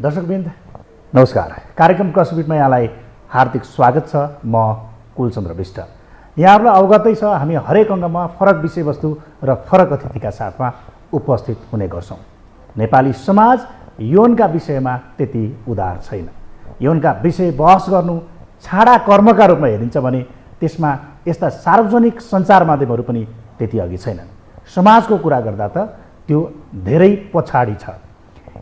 दर्शकवृन्द नमस्कार। कार्यक्रम क्रसबिटमा यहाँलाई हार्दिक स्वागत छ। म कुलचन्द्र विष्ट। यहाँहरूलाई अवगतै छ, हामी हरेक अङ्गमा फरक विषयवस्तु र फरक अतिथिका साथमा उपस्थित हुने गर्छौँ। नेपाली समाज यौनका विषयमा त्यति उदार छैन। यौनका विषय बहस गर्नु छाडा कर्मका रूपमा हेरिन्छ भने त्यसमा यस्ता सार्वजनिक सञ्चार माध्यमहरू पनि त्यति अघि छैनन्। समाजको कुरा गर्दा त त्यो धेरै पछाडि छ।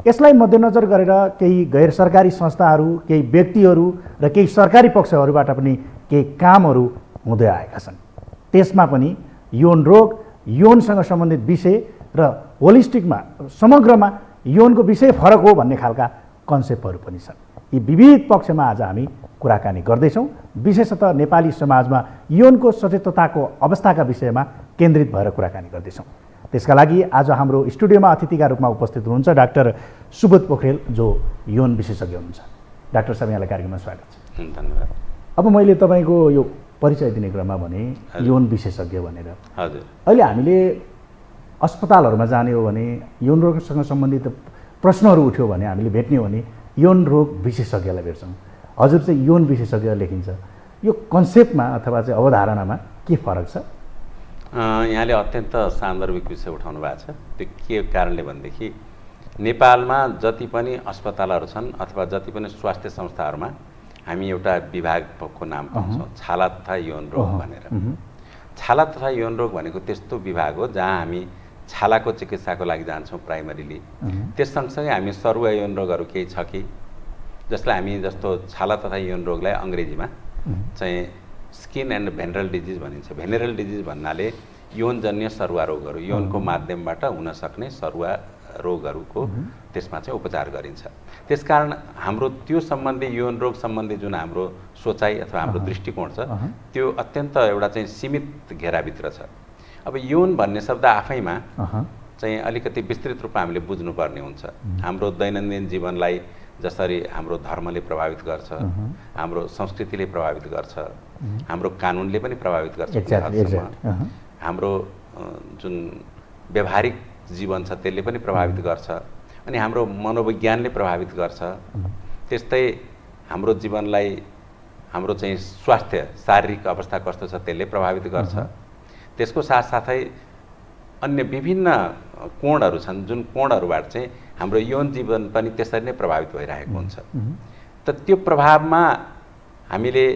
यसलाई मध्यनजर गरेर केही गैर सरकारी संस्थाहरू, केही व्यक्तिहरू र केही सरकारी पक्षहरूबाट पनि केही कामहरू हुँदै आएका छन्। त्यसमा पनि यौन रोग, यौनसँग सम्बन्धित विषय र होलिस्टिकमा समग्रमा यौनको विषय फरक हो भन्ने खालका कन्सेप्टहरू पनि छन्। यी विविध पक्षमा आज हामी कुराकानी गर्दैछौँ। विशेषतः नेपाली समाजमा यौनको सचेतताको अवस्थाका विषयमा केन्द्रित भएर कुराकानी गर्दैछौँ। त्यसका लागि आज हाम्रो स्टुडियोमा अतिथिका रूपमा उपस्थित हुनुहुन्छ डाक्टर सुबोध पोखरेल, जो यौन विशेषज्ञ हुनुहुन्छ। डाक्टर साहब, यहाँलाई कार्यक्रममा स्वागत छ। धन्यवाद। अब मैले तपाईँको यो परिचय दिने क्रममा भने यौन विशेषज्ञ भनेर, हजुर, अहिले हामीले अस्पतालहरूमा जाने हो भने यौन रोगसँग सम्बन्धित प्रश्नहरू उठ्यो भने हामीले भेट्ने हो भने यौन रोग विशेषज्ञलाई भेट्छौँ। हजुर चाहिँ यौन विशेषज्ञ लेखिन्छ। यो कन्सेप्टमा अथवा चाहिँ अवधारणामा के फरक छ? यहाँले अत्यन्त सान्दर्भिक विषय उठाउनु भएको छ। त्यो के कारणले भनेदेखि नेपालमा जति पनि अस्पतालहरू छन् अथवा जति पनि स्वास्थ्य संस्थाहरूमा हामी एउटा विभागको नाम पाउँछौँ, छाला तथा यौन रोग भनेर। छाला तथा यौन रोग भनेको त्यस्तो विभाग हो जहाँ हामी छालाको चिकित्साको लागि जान्छौँ प्राइमरीली। त्यस सँगसँगै हामी सरुवा यौन रोगहरू केही छ कि, जसलाई हामी जस्तो छाला तथा यौन रोगलाई अङ्ग्रेजीमा चाहिँ स्किन एन्ड भेनरल डिजिज भनिन्छ। भेनरल डिजिज भन्नाले यौनजन्य सरुवा रोगहरू, यौनको माध्यमबाट हुन सक्ने सरुवा रोगहरूको त्यसमा चाहिँ उपचार गरिन्छ। त्यसकारण हाम्रो त्यो सम्बन्धी यौन रोग सम्बन्धी जुन हाम्रो सोचाइ अथवा हाम्रो दृष्टिकोण छ त्यो अत्यन्त एउटा चाहिँ सीमित घेराभित्र छ। अब यौन भन्ने शब्द आफैमा चाहिँ अलिकति विस्तृत रूपमा हामीले बुझ्नुपर्ने हुन्छ। हाम्रो दैनन्दिन जीवनलाई जसरी हाम्रो धर्मले प्रभावित गर्छ, हाम्रो संस्कृतिले प्रभावित गर्छ, हाम्रो कानुनले पनि प्रभावित गर्छ, हाम्रो जुन व्यावहारिक जीवन छ त्यसले पनि प्रभावित गर्छ, अनि हाम्रो मनोविज्ञानले प्रभावित गर्छ। त्यस्तै हाम्रो जीवनलाई हाम्रो चाहिँ स्वास्थ्य, शारीरिक अवस्था कस्तो छ त्यसले प्रभावित गर्छ। त्यसको साथसाथै अन्य विभिन्न कोणहरू छन् जुन कोणहरूबाट चाहिँ हाम्रो यौन जीवन पनि त्यसरी नै प्रभावित भइरहेको हुन्छ। त त्यो प्रभावमा हामीले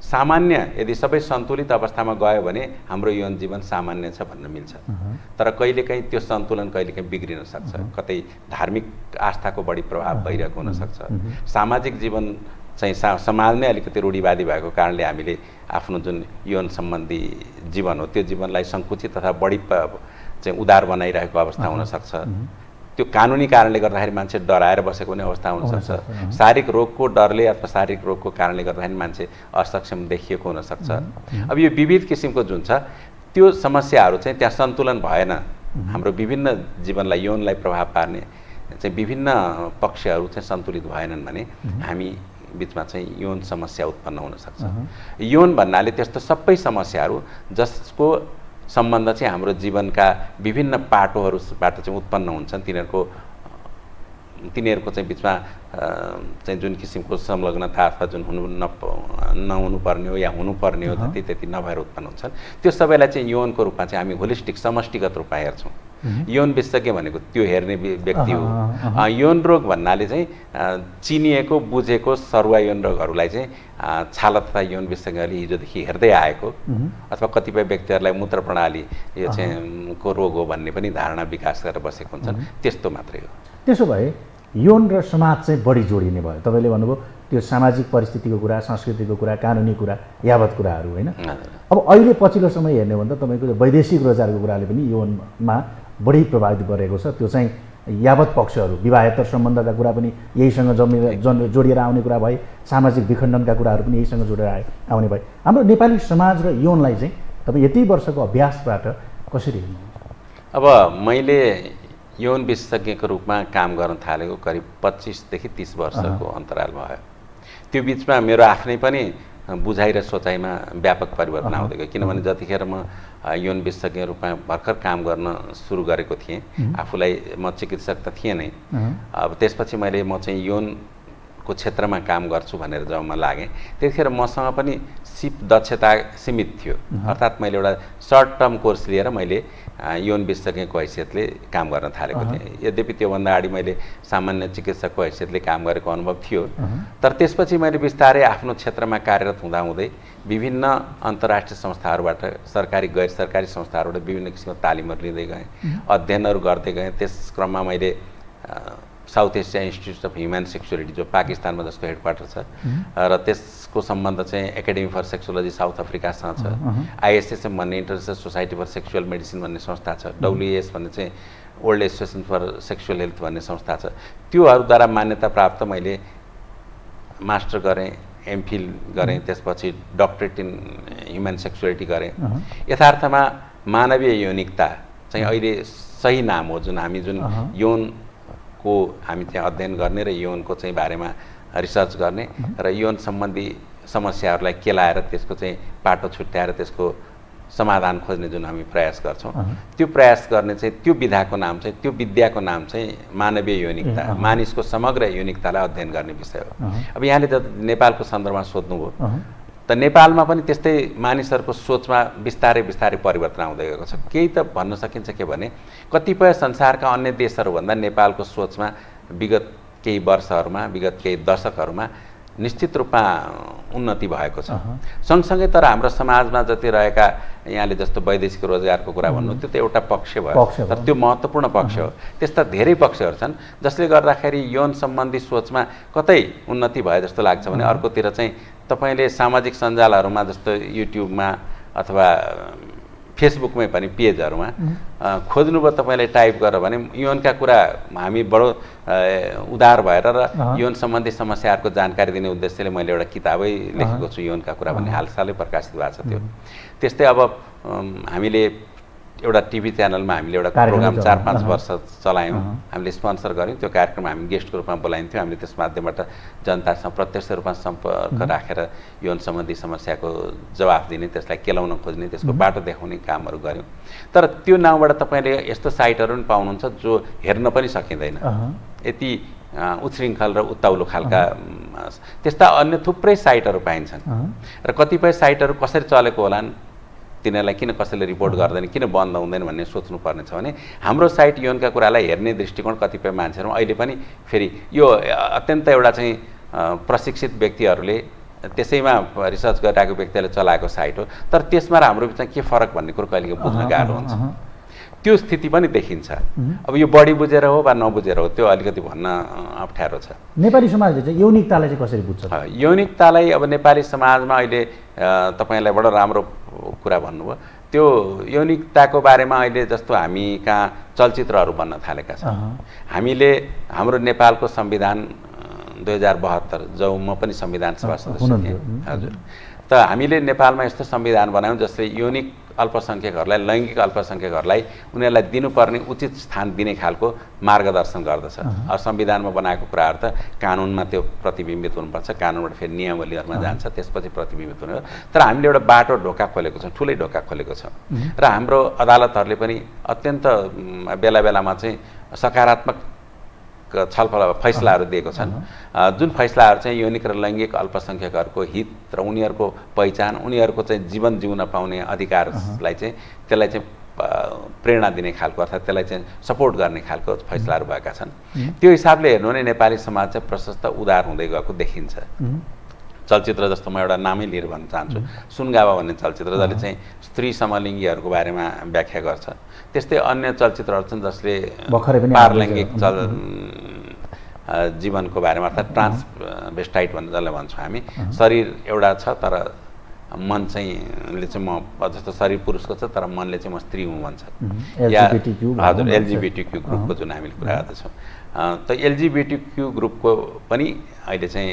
सामान्य यदि सबै सन्तुलित अवस्थामा गयो भने हाम्रो यौन जीवन सामान्य छ भन्न मिल्छ। तर कहिलेकाहीँ त्यो सन्तुलन कहिलेकाहीँ बिग्रिन सक्छ। कतै धार्मिक आस्थाको बढी प्रभाव भइरहेको हुनसक्छ। सामाजिक जीवन चाहिँ समाज नै अलिकति रूढिवादी भएको कारणले हामीले आफ्नो जुन यौन सम्बन्धी जीवन हो त्यो जीवनलाई सङ्कुचित तथा बढी चाहिँ उदार बनाइरहेको अवस्था हुनसक्छ। त्यो कानुनी कारणले गर्दाखेरि मान्छे डराएर बसेको पनि अवस्था हुनसक्छ। शारीरिक रोगको डरले अथवा शारीरिक रोगको कारणले गर्दाखेरि मान्छे असक्षम देखिएको हुनसक्छ। अब यो विविध किसिमको जुन छ त्यो समस्याहरू चाहिँ त्यहाँ सन्तुलन भएन। हाम्रो विभिन्न जीवनलाई, यौनलाई प्रभाव पार्ने चाहिँ विभिन्न पक्षहरू चाहिँ सन्तुलित भएनन् भने हामी बिचमा चाहिँ यौन समस्या उत्पन्न हुनसक्छ। यौन भन्नाले त्यस्तो सबै समस्याहरू जसको सम्बन्ध चाहिँ हाम्रो जीवनका विभिन्न पाटोहरूबाट चाहिँ उत्पन्न हुन्छन्, तिनीहरूको चाहिँ बिचमा चाहिँ जुन किसिमको संलग्नता अथवा जुन नहुनुपर्ने हो या हुनुपर्ने हो त्यति नभएर उत्पन्न हुन्छन्, त्यो सबैलाई चाहिँ यौनको रूपमा चाहिँ हामी होलिस्टिक समष्टिगत रूपमा हेर्छौँ। यौन विशेषज्ञ भनेको त्यो हेर्ने व्यक्ति हो। यौन रोग भन्नाले चाहिँ चिनिएको बुझेको सरुवा यौन रोगहरूलाई चाहिँ छाला तथा यौन विशेषज्ञले हिजोदेखि हेर्दै आएको अथवा कतिपय व्यक्तिहरूलाई मूत्र प्रणाली यो चाहिँ को रोग हो भन्ने पनि धारणा विकास गरेर बसेको हुन्छन्। त्यस्तो मात्रै हो। त्यसो भए यौन र समाज चाहिँ बढी जोडिने भयो। तपाईँले भन्नुभयो त्यो सामाजिक परिस्थितिको कुरा, संस्कृतिको कुरा, कानुनी कुरा, यावत कुराहरू होइन। अब अहिले पछिल्लो समय हेर्ने भन्दा तपाईँको वैदेशिक रोजगारको कुराले पनि यौनमा बढी प्रभावित गरेको छ। त्यो चाहिँ यावत पक्षहरू, विवाहेतर सम्बन्धका कुरा पनि यहीसँग जोडिएर आउने कुरा भए, सामाजिक विखण्डनका कुराहरू पनि यहीसँग जोडेर आउने भए। हाम्रो नेपाली समाज र यौनलाई चाहिँ तपाईँ यति वर्षको अभ्यासबाट कसरी हेर्नुहुन्छ? अब मैले यौन विशेषज्ञको रूपमा काम गर्न थालेको करिब 25 देखि 30 वर्षको अन्तराल भयो। त्यो बिचमा मेरो आफ्नै पनि बुझाइ र सोचाइमा व्यापक परिवर्तन आउँदै गयो। किनभने जतिखेर म यौन विशेषज्ञ रूपमा भर्खर काम गर्न सुरु गरेको थिएँ, आफूलाई म चिकित्सक त थिएँ नै। अब त्यसपछि मैले म चाहिँ यौनको क्षेत्रमा काम गर्छु भनेर जब म लागेँ, त्यतिखेर मसँग पनि दक्षता सीमित थियो। अर्थात् मैले एउटा सर्ट टर्म कोर्स लिएर मैले यौन विशेषज्ञको हैसियतले काम गर्न थालेको थिएँ। यद्यपि त्योभन्दा अगाडि मैले सामान्य चिकित्सकको हैसियतले काम गरेको अनुभव थियो। तर त्यसपछि मैले बिस्तारै आफ्नो क्षेत्रमा कार्यरत हुँदाहुँदै विभिन्न अन्तर्राष्ट्रिय संस्थाहरूबाट, सरकारी गैर सरकारी संस्थाहरूबाट विभिन्न किसिमको तालिमहरू लिँदै गएँ, अध्ययनहरू गर्दै गएँ। त्यस क्रममा मैले south Asia institute of human sexuality, जो पाकिस्तानमा जसको हेडक्वार्टर छ, र त्यसको सम्बन्ध चाहिँ एकाडेमी फर सेक्सोलोजी साउथ अफ्रिकासँग छ। आइएसएसएम भन्ने international society for sexual medicine भन्ने संस्था छ। डब्लुएएस भन्ने चाहिँ world association for sexual health भन्ने संस्था छ। त्योहरूद्वारा मान्यता प्राप्त मैले मास्टर गरेँ, एमफिल गरेँ, त्यसपछि डक्टरेट इन ह्युमन सेक्सुअलिटी गरेँ। यथार्थमा मानवीय यौनिकता चाहिँ अहिले सही नाम हो, जुन हामी यौनको हामी त्यहाँ अध्ययन गर्ने र यौनको चाहिँ बारेमा रिसर्च गर्ने र यौन सम्बन्धी समस्याहरूलाई केलाएर त्यसको चाहिँ पाटो छुट्याएर त्यसको समाधान खोज्ने जुन हामी प्रयास गर्छौँ, त्यो प्रयास गर्ने चाहिँ त्यो विधाको नाम चाहिँ, त्यो विद्याको नाम चाहिँ मानवीय यौनिकता, मानिसको समग्र यौनिकतालाई अध्ययन गर्ने विषय हो। अब यहाँले त नेपालको सन्दर्भमा सोध्नुभयो, त नेपालमा पनि त्यस्तै मानिसहरूको सोचमा बिस्तारै बिस्तारै परिवर्तन आउँदै गएको छ। केही त भन्न सकिन्छ के भने कतिपय संसारका अन्य देशहरूभन्दा नेपालको सोचमा विगत केही वर्षहरूमा, विगत केही दशकहरूमा निश्चित रूपमा उन्नति भएको छ। सँगसँगै तर हाम्रो समाजमा जति रहेका, यहाँले जस्तो वैदेशिक रोजगारको कुरा भन्नु, त्यो त एउटा पक्ष भयो, तर त्यो महत्त्वपूर्ण पक्ष हो। त्यस्ता धेरै पक्षहरू छन् जसले गर्दाखेरि यौन सम्बन्धी सोचमा कतै उन्नति भए जस्तो लाग्छ भने अर्कोतिर चाहिँ तपाईँले सामाजिक सञ्जालहरूमा जस्तो युट्युबमा अथवा फेसबुकमै पनि पेजहरूमा खोज्नुभयो, तपाईँले टाइप गरेर भने यौनका कुरा हामी बडो उदार भएर र यौन सम्बन्धी समस्याहरूको जानकारी दिने उद्देश्यले मैले एउटा किताबै लेखेको छु, यौनका कुरा भन्ने, हालसालै प्रकाशित भएको छ त्यो। त्यस्तै अब हामीले एउटा टिभी च्यानलमा हामीले एउटा प्रोग्राम 4-5 वर्ष चलायौँ, हामीले स्पोन्सर गऱ्यौँ। त्यो कार्यक्रममा हामी गेस्टको रूपमा बोलाइन्थ्यौँ। हामीले त्यस माध्यमबाट जनतासँग प्रत्यक्ष रूपमा सम्पर्क राखेर यौन सम्बन्धी समस्याको जवाफ दिने, त्यसलाई केलाउन खोज्ने, त्यसको बाटो देखाउने कामहरू गऱ्यौँ। तर त्यो नाउँबाट तपाईँले यस्तो साइटहरू पनि पाउनुहुन्छ जो हेर्न पनि सकिँदैन, यति उच्छृङ्खल र उत्ताउलो खालका त्यस्ता अन्य थुप्रै साइटहरू पाइन्छन्। र कतिपय साइटहरू कसरी चलेको होलान्, तिनीहरूलाई किन कसैले रिपोर्ट गर्दैन, किन बन्द हुँदैन भन्ने सोच्नुपर्ने छ भने हाम्रो साइट यौनका कुरालाई हेर्ने दृष्टिकोण कतिपय मान्छेहरूमा अहिले पनि फेरि यो अत्यन्त एउटा चाहिँ प्रशिक्षित व्यक्तिहरूले त्यसैमा रिसर्च गरिरहेको व्यक्तिले चलाएको साइट हो। तर त्यसमा र हाम्रो बिचमा के फरक भन्ने कुरो कहिलेको बुझ्न गाह्रो हुन्छ। त्यो स्थिति पनि देखिन्छ। अब यो बढी बुझेर हो वा नबुझेर हो, त्यो अलिकति भन्न अप्ठ्यारो छ। नेपाली समाजले चाहिँ यौनिकतालाई चाहिँ कसरी बुझ्छ? यौनिकतालाई अब नेपाली समाजमा अहिले तपाईँलाई बडो राम्रो कुरा भन्नुभयो। त्यो यौनिकताको बारेमा अहिले जस्तो हामी कहाँ चलचित्रहरू बन्न थालेका छन्। हामीले हाम्रो नेपालको संविधान 2072, जब म पनि संविधान सभा सदस्य थिएँ, हजुर, त हामीले नेपालमा यस्तो संविधान बनायौँ जसले यौनिक अल्पसङ्ख्यकहरूलाई, लैङ्गिक अल्पसङ्ख्यकहरूलाई उनीहरूलाई दिनुपर्ने उचित स्थान दिने खालको मार्गदर्शन गर्दछ। अब संविधानमा बनाएको कुराहरू त कानुनमा त्यो प्रतिबिम्बित हुनुपर्छ, कानुनबाट फेरि नियमावलीहरूमा जान्छ, त्यसपछि प्रतिबिम्बित हुने हो। तर हामीले एउटा बाटो ढोका खोलेको छौँ, ठुलै ढोका खोलेको छ। र हाम्रो अदालतहरूले पनि अत्यन्त बेला बेलामा चाहिँ सकारात्मक छलफल फैसलाहरू दिएको छन्, जुन फैसलाहरू चाहिँ यौनिक र लैङ्गिक अल्पसङ्ख्यकहरूको हित र उनीहरूको पहिचान, उनीहरूको चाहिँ जीवन जिउन पाउने अधिकारलाई चाहिँ त्यसलाई चाहिँ प्रेरणा दिने खालको, अर्थात् त्यसलाई चाहिँ सपोर्ट गर्ने खालको फैसलाहरू भएका छन्। त्यो हिसाबले हेर्नु भने नेपाली समाज चाहिँ प्रशस्त उदार हुँदै गएको देखिन्छ। चलचित्र जस्तो म एउटा नामै लिएर भन्न चाहन्छु, सुनगावा भन्ने चलचित्र जसले चाहिँ स्त्री समलिङ्गीहरूको बारेमा व्याख्या गर्छ। त्यस्तै अन्य चलचित्रहरू छन् जसले पारलैङ्गिक जीवनको बारेमा, अर्थात् ट्रान्सभेस्टाइट भनेर जसलाई भन्छौँ हामी, शरीर एउटा छ तर मन चाहिँ म जस्तो शरीर पुरुषको छ तर मनले चाहिँ म स्त्री हुँ भन्छ, या हजुर एलजिबिटिक्यू ग्रुपको जुन हामीले कुरा गर्दैछौँ। त एलजिबिटिक्यू ग्रुपको पनि अहिले चाहिँ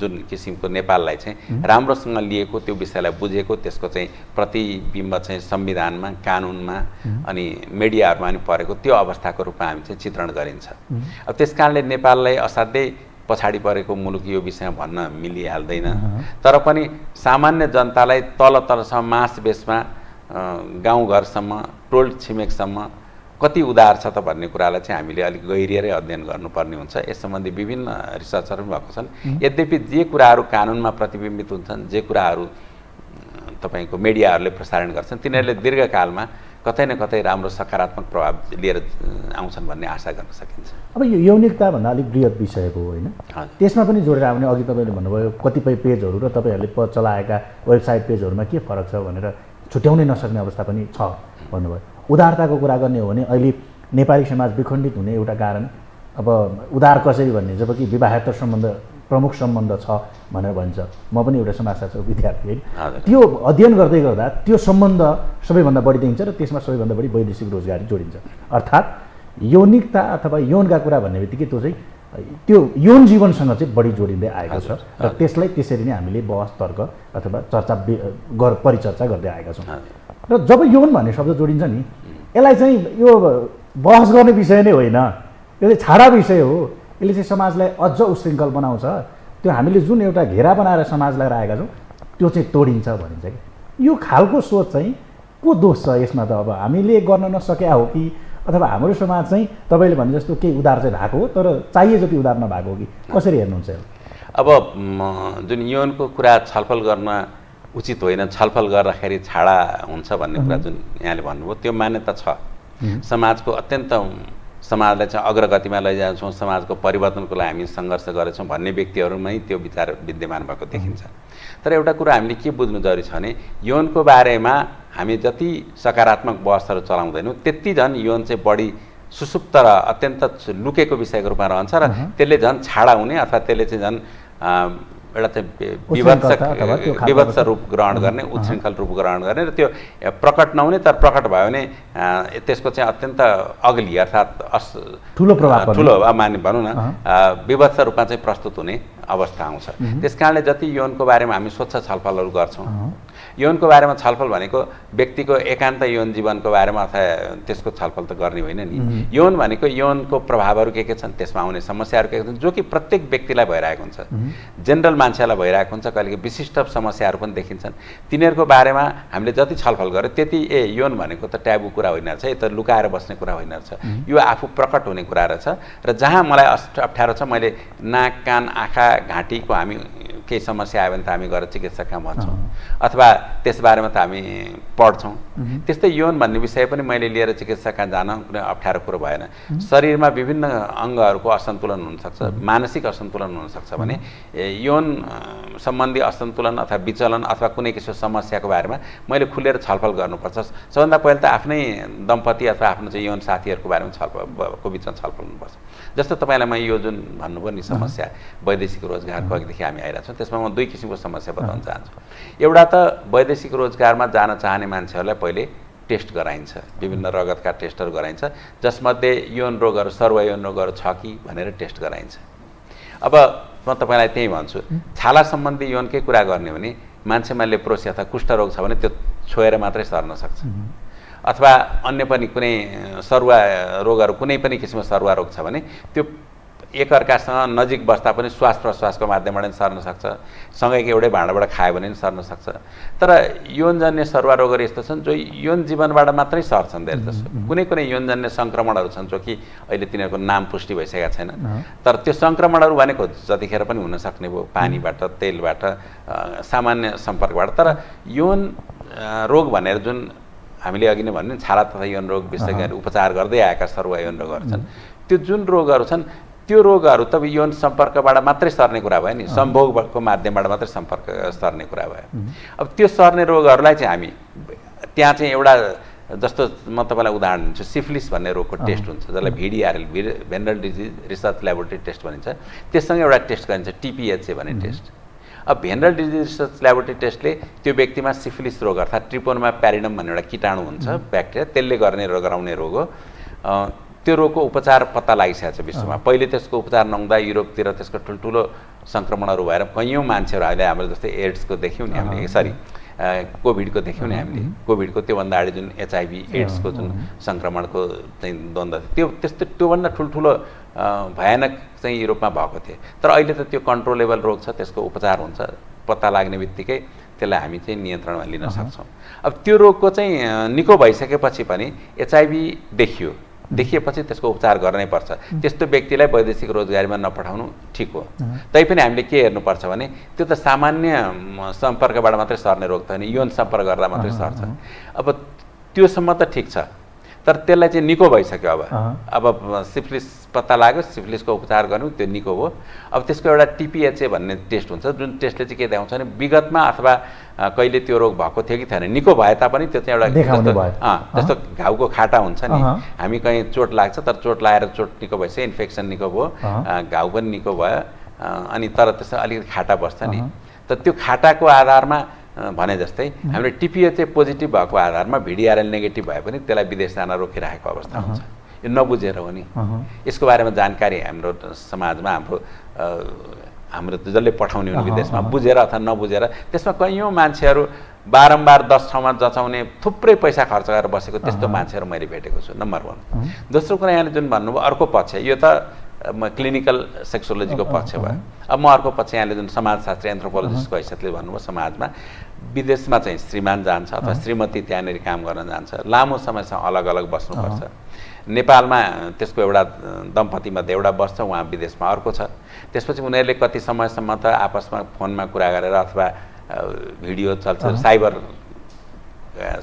जुन किसिमको नेपाललाई चाहिँ राम्रोसँग लिएको, त्यो विषयलाई बुझेको, त्यसको चाहिँ प्रतिबिम्ब चाहिँ संविधानमा, कानुनमा अनि मिडियाहरूमा पनि परेको त्यो अवस्थाको रूपमा हामी चाहिँ चित्रण गरिन्छ। अब त्यस कारणले नेपाललाई असाध्यै पछाडि परेको मुलुक यो विषयमा भन्न मिलिहाल्दैन। तर पनि सामान्य जनतालाई तल तलसम्म मास बेसमा गाउँघरसम्म टोल छिमेकसम्म कति उदार छ त भन्ने कुरालाई चाहिँ हामीले अलिक गहिरिएरै अध्ययन गर्नुपर्ने हुन्छ। यस सम्बन्धी विभिन्न रिसर्चहरू पनि भएको छन्। यद्यपि जे कुराहरू कानुनमा प्रतिबिम्बित हुन्छन्, जे कुराहरू तपाईँको मिडियाहरूले प्रसारण गर्छन्, तिनीहरूले दीर्घकालमा कतै न कतै राम्रो सकारात्मक प्रभाव लिएर आउँछन् भन्ने आशा गर्न सकिन्छ। अब यो यौनिकता भन्दा अलिक बृहत विषयको होइन, त्यसमा पनि जोडेर आउने अघि तपाईँले भन्नुभयो कतिपय पेजहरू र तपाईँहरूले चलाएका वेबसाइट पेजहरूमा के फरक छ भनेर छुट्याउनै नसक्ने अवस्था पनि छ भन्नुभयो। उदारताको कुरा गर्ने हो भने अहिले नेपाली समाज विखण्डित हुने एउटा कारण अब उदार कसरी भन्ने, जबकि विवाहेतर सम्बन्ध प्रमुख सम्बन्ध छ भनेर भन्छ। म पनि एउटा समाजशास्त्रको विद्यार्थी होइन, त्यो अध्ययन गर्दै गर्दा त्यो सम्बन्ध सबैभन्दा बढी देखिन्छ र त्यसमा सबैभन्दा बढी वैदेशिक रोजगारी जोडिन्छ। अर्थात् यौनिकता अथवा यौनका कुरा भन्ने बित्तिकै त्यो यौन जीवनसँग चाहिँ बढी जोडिँदै आएको छ र त्यसलाई त्यसरी नै हामीले बहस तर्क अथवा चर्चा परिचर्चा गर्दै आएका छौँ। र जब यौन भन्ने शब्द जोडिन्छ नि, यसलाई चाहिँ यो बहस गर्ने विषय नै होइन, यो चाहिँ छाडा विषय हो। यसले चाहिँ समाजलाई अझ उशृङ्खल बनाउँछ। त्यो हामीले जुन एउटा घेरा बनाएर समाजलाई राखेका छौँ त्यो चाहिँ तोडिन्छ भनिन्छ कि यो खालको सोच चाहिँ को दोष छ यसमा? त अब हामीले गर्न नसकेका हो कि अथवा हाम्रो समाज चाहिँ तपाईँले भने जस्तो केही उदार चाहिँ भएको हो तर चाहिए जति उदार नभएको हो कि कसरी हेर्नुहुन्छ? अब जुन यौनको कुरा छलफल गर्न उचित होइन, छलफल गर्दाखेरि छाडा हुन्छ भन्ने कुरा जुन यहाँले भन्नुभयो त्यो मान्यता छ। समाजको अत्यन्त समाजलाई चाहिँ अग्रगतिमा लैजान्छौँ, समाजको परिवर्तनको लागि हामी सङ्घर्ष गरेछौँ भन्ने व्यक्तिहरूमै त्यो विचार विद्यमान भएको देखिन्छ। तर एउटा कुरा हामीले के बुझ्नु जरुरी छ भने यौनको बारेमा हामी जति सकारात्मक बहसहरू चलाउँदैनौँ त्यति झन् यौन चाहिँ बढी सुसुप्त र अत्यन्त लुकेको विषयको रूपमा रहन्छ र त्यसले झन् छाडा हुने अथवा त्यसले चाहिँ झन् एउटा चाहिँ विभत्स रूप ग्रहण गर्ने, उच्छृङ्खल रूप ग्रहण गर्ने र त्यो प्रकट नहुने तर प्रकट भयो भने त्यसको चाहिँ अत्यन्त अग्ली अर्थात् ठुलो प्रभाव, ठुलो माने भनौँ न विभत्स रूपमा चाहिँ प्रस्तुत हुने अवस्था आउँछ। त्यस कारणले जति यौनको बारेमा हामी स्वच्छ छलफलहरू गर्छौँ, यौनको बारेमा छलफल भनेको व्यक्तिको एकान्त यौन जीवनको बारेमा अथवा त्यसको छलफल त गर्ने होइन नि। यौन भनेको यौनको प्रभावहरू के छन्, त्यसमा आउने समस्याहरू के छन्, जो कि प्रत्येक व्यक्तिलाई भइरहेको हुन्छ, जेनरल मान्छेलाई भइरहेको हुन्छ, कहिले विशिष्ट समस्याहरू पनि देखिन्छन्। तिनीहरूको बारेमा हामीले जति छलफल गर्यो त्यति यौन भनेको त ट्याबु कुरा होइन रहेछ, यो त लुकाएर बस्ने कुरा होइन रहेछ, यो आफू प्रकट हुने कुरा रहेछ। र जहाँ मलाई अप्ठ्यारो छ, मैले नाक कान आँखा घाँटीको हामी केही समस्या आयो भने त हामी गएर चिकित्सकमा भन्छौँ अथवा त्यसबारेमा त हामी पढ्छौँ। त्यस्तै यौन भन्ने विषय पनि मैले लिएर चिकित्सकमा जान कुनै अप्ठ्यारो कुरो भएन। शरीरमा विभिन्न अङ्गहरूको असन्तुलन हुनसक्छ, मानसिक असन्तुलन हुनसक्छ भने यौन सम्बन्धी असन्तुलन अथवा विचलन अथवा कुनै किसिमको समस्याको बारेमा मैले खुलेर छलफल गर्नुपर्छ। सबभन्दा पहिला त आफ्नै दम्पति अथवा आफ्नो चाहिँ यौन साथीहरूको बारेमा छलफलको बिचमा छलफल हुनुपर्छ। जस्तो तपाईँलाई म यो जुन भन्नुभयो नि समस्या वैदेशिक रोजगारको अघिदेखि हामी आइरहेको छौँ, त्यसमा म दुई किसिमको समस्या बताउन चाहन्छु। एउटा त वैदेशिक रोजगारमा जान चाहने मान्छेहरूलाई पहिले टेस्ट गराइन्छ, विभिन्न रगतका टेस्टहरू गराइन्छ, जसमध्ये यौन रोगहरू सर्व यौन रोगहरू छ कि भनेर टेस्ट गराइन्छ। अब म तपाईँलाई त्यही भन्छु, छाला सम्बन्धी यौनकै कुरा गर्ने भने मान्छेमा लेप्रोसी अथवा कुष्ठरोग छ भने त्यो छोएर मात्रै सर्न सक्छ, अथवा अन्य पनि कुनै सरुवा रोगहरू कुनै पनि किसिमको सरुवा रोग छ भने त्यो एकअर्कासँग नजिक बस्दा पनि श्वास प्रश्वासको माध्यमबाट पनि सर्न सक्छ, सँगैको एउटै भाँडाबाट खायो भने पनि सर्न सक्छ। तर यौनजन्य सरुवा रोगहरू यस्तो छन् जो यौन जीवनबाट मात्रै सर्छन् धेरै जसो। कुनै कुनै यौनजन्य सङ्क्रमणहरू छन् जो कि अहिले तिनीहरूको नाम पुष्टि भइसकेका छैन, तर त्यो सङ्क्रमणहरू भनेको जतिखेर पनि हुन सक्ने भयो, पानीबाट, तेलबाट, सामान्य सम्पर्कबाट। तर यौन रोग भनेर जुन हामीले अघि नै भन्ने छाला तथा यौन रोग विशेषज्ञहरू उपचार गर्दै आएका सर्व यौन रोगहरू छन्, त्यो जुन रोगहरू छन् त्यो रोगहरू त यौन सम्पर्कबाट मात्रै सर्ने कुरा भयो नि, सम्भोगको माध्यमबाट मात्रै सम्पर्क सर्ने कुरा भयो। अब त्यो सर्ने रोगहरूलाई चाहिँ हामी त्यहाँ चाहिँ एउटा जस्तो म तपाईँलाई उदाहरण दिन्छु, सिफिलिस भन्ने रोगको टेस्ट हुन्छ जसलाई VDRL venereal disease research laboratory test भनिन्छ, त्यससँग एउटा टेस्ट गरिन्छ TPHA भन्ने टेस्ट। अब भेनरल डिजिज रिसर्च ल्याबोरेटरी टेस्टले त्यो व्यक्तिमा सिफिलिस रोग अर्थात् ट्रिपोनमा प्यारिडम भन्ने एउटा कीटाणु हुन्छ ब्याक्टेरिया, त्यसले गराउने रोग हो। त्यो रोगको उपचार पत्ता लागिसकेको छ विश्वमा। पहिले त्यसको उपचार नहुँदा युरोपतिर त्यसको ठुल्ठुलो सङ्क्रमणहरू भएर कैयौँ मान्छेहरू अहिले हाम्रो जस्तै एड्सको देख्यौँ नि हामीले, कोभिडको देख्यौँ नि हामीले कोभिडको त्योभन्दा अगाडि जुन HIV एड्सको जुन सङ्क्रमणको चाहिँ द्वन्द्व थियो त्योभन्दा ठुल्ठुलो भयानक चाहिँ युरोपमा भएको थियो तर अहिले त त्यो कन्ट्रोलेबल रोग छ त्यसको उपचार हुन्छ पत्ता लाग्ने बित्तिकै त्यसलाई हामी चाहिँ नियन्त्रणमा लिन सक्छौँ अब त्यो रोगको चाहिँ निको भइसकेपछि पनि HIV देखिएपछि त्यसको उपचार गर्नै पर्छ त्यस्तो व्यक्तिलाई वैदेशिक रोजगारीमा नपठाउनु ठिक हो तैपनि हामीले के हेर्नुपर्छ भने त्यो त सामान्य सम्पर्कबाट मात्रै सर्ने रोग त होइन यौन सम्पर्क गर्दा मात्रै सर्छ अब त्योसम्म त ठिक छ तर त्यसलाई चाहिँ निको भइसक्यो अब सिफिलिस पत्ता लाग्यो सिफिलिसको उपचार गर्नु त्यो निको हो अब त्यसको एउटा TPHA भन्ने टेस्ट हुन्छ जुन टेस्टले चाहिँ के देखाउँछ भने विगतमा अथवा कहिले त्यो रोग भएको थियो कि थिएन निको भए तापनि त्यो चाहिँ एउटा जस्तो घाउको खाटा हुन्छ नि हामी कहीँ चोट लाग्छ तर चोट लागेर चोट निको भइसक्यो इन्फेक्सन निको भयो घाउ पनि निको भयो अनि तर त्यसमा अलिकति खाटा बस्छ नि त त्यो खाटाको आधारमा भने जस्तै हामीले TPHA पोजिटिभ भएको आधारमा VDRL नेगेटिभ भए पनि त्यसलाई विदेश जान रोकिरहेको अवस्था हुन्छ यो नबुझेर हो नि यसको बारेमा जानकारी हाम्रो समाजमा हाम्रो जसले पठाउने हुने विदेशमा बुझेर अथवा नबुझेर त्यसमा कैयौँ मान्छेहरू बारम्बार 10 ठाउँमा जचाउने थुप्रै पैसा खर्च गरेर बसेको त्यस्तो मान्छेहरू मैले भेटेको छु नम्बर 1 दोस्रो कुरा यहाँले जुन भन्नुभयो अर्को पक्ष यो त क्लिनिकल सेक्सोलोजीको पक्ष भयो अब म अर्को पक्ष यहाँले जुन समाजशास्त्री एन्थ्रोपोलोजिस्टको हैसियतले भन्नुभयो समाजमा विदेशमा चाहिँ श्रीमान जान्छ अथवा श्रीमती त्यहाँनिर काम गर्न जान्छ लामो समयसम्म अलग अलग बस्नुपर्छ नेपालमा त्यसको एउटा दम्पतिमध्ये एउटा बस्छ उहाँ विदेशमा अर्को छ त्यसपछि उनीहरूले कति समयसम्म त आपसमा फोनमा कुरा गरेर अथवा भिडियो चल्छ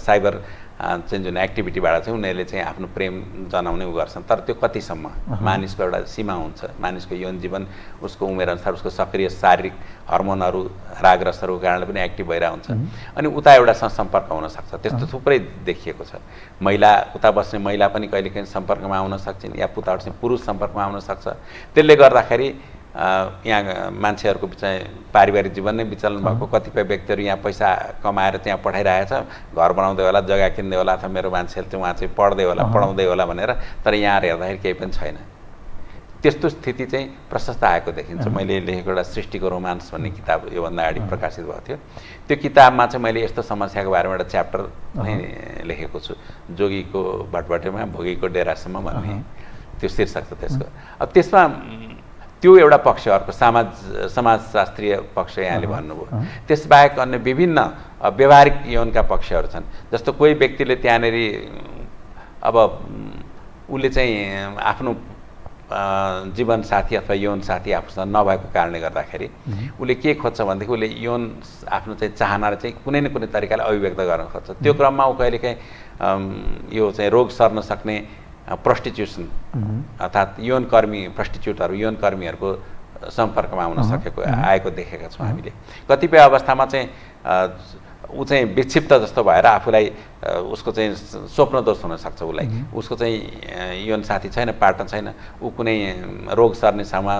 साइबर चाहिँ जुन एक्टिभिटीबाट चाहिँ उनीहरूले चाहिँ आफ्नो प्रेम जनाउने गर्छन् तर त्यो कतिसम्म मानिसको एउटा सीमा हुन्छ मानिसको यौन जीवन उसको उमेरअनुसार उसको सक्रिय शारीरिक हर्मोनहरू रागरसहरूको कारणले पनि एक्टिभ भइरहेको हुन्छ अनि उता एउटा सम्पर्क हुनसक्छ त्यस्तो थुप्रै देखिएको छ महिला उता बस्ने महिला पनि कहिलेकाहीँ सम्पर्कमा आउन सक्छन् या पुताहरूसँग पुरुष सम्पर्कमा आउन सक्छ त्यसले गर्दाखेरि यहाँ मान्छेहरूको चाहिँ पारिवारिक जीवन नै विचलन भएको कतिपय व्यक्तिहरू यहाँ पैसा कमाएर त्यहाँ पठाइरहेछ घर बनाउँदै होला जग्गा किन्दै होला अथवा मेरो मान्छेले चाहिँ उहाँ चाहिँ पढ्दै होला पढाउँदै होला भनेर तर यहाँ हेर्दाखेरि केही पनि छैन त्यस्तो स्थिति चाहिँ प्रशस्त आएको देखिन्छ मैले लेखेको एउटा सृष्टिको रोमान्स भन्ने किताब योभन्दा अगाडि प्रकाशित भएको थियो त्यो किताबमा चाहिँ मैले यस्तो समस्याको बारेमा एउटा च्याप्टर नै लेखेको छु जोगीको भटभटेमा भोगीको डेरासम्म भन्ने त्यो शीर्षक छ त्यसको अब त्यसमा त्यो एउटा पक्ष अर्को समाजशास्त्रीय पक्ष यहाँले भन्नुभयो त्यसबाहेक अन्य विभिन्न व्यवहारिक यौनका पक्षहरू छन् जस्तो कोही व्यक्तिले त्यहाँनिर अब उसले चाहिँ आफ्नो जीवन साथी अथवा यौन साथी आफूसँग नभएको कारणले गर्दाखेरि उसले के खोज्छ भनेदेखि उसले यौन आफ्नो चाहिँ चाहनालाई चाहिँ कुनै न कुनै तरिकाले अभिव्यक्त गर्न खोज्छ त्यो क्रममा ऊ कहिलेकाहीँ यो चाहिँ रोग सर्न सक्ने प्रस्टिट्युसन अर्थात् यौनकर्मी प्रस्टिट्युटहरू यौनकर्मीहरूको सम्पर्कमा आउन सकेको आएको देखेका छौँ हामीले कतिपय अवस्थामा चाहिँ ऊ चाहिँ विक्षिप्त जस्तो भएर आफूलाई उसको चाहिँ स्वप्न दोष हुनसक्छ उसलाई उसको चाहिँ यौन साथी छैन पार्टनर छैन ऊ कुनै रोग सर्ने ठाउँमा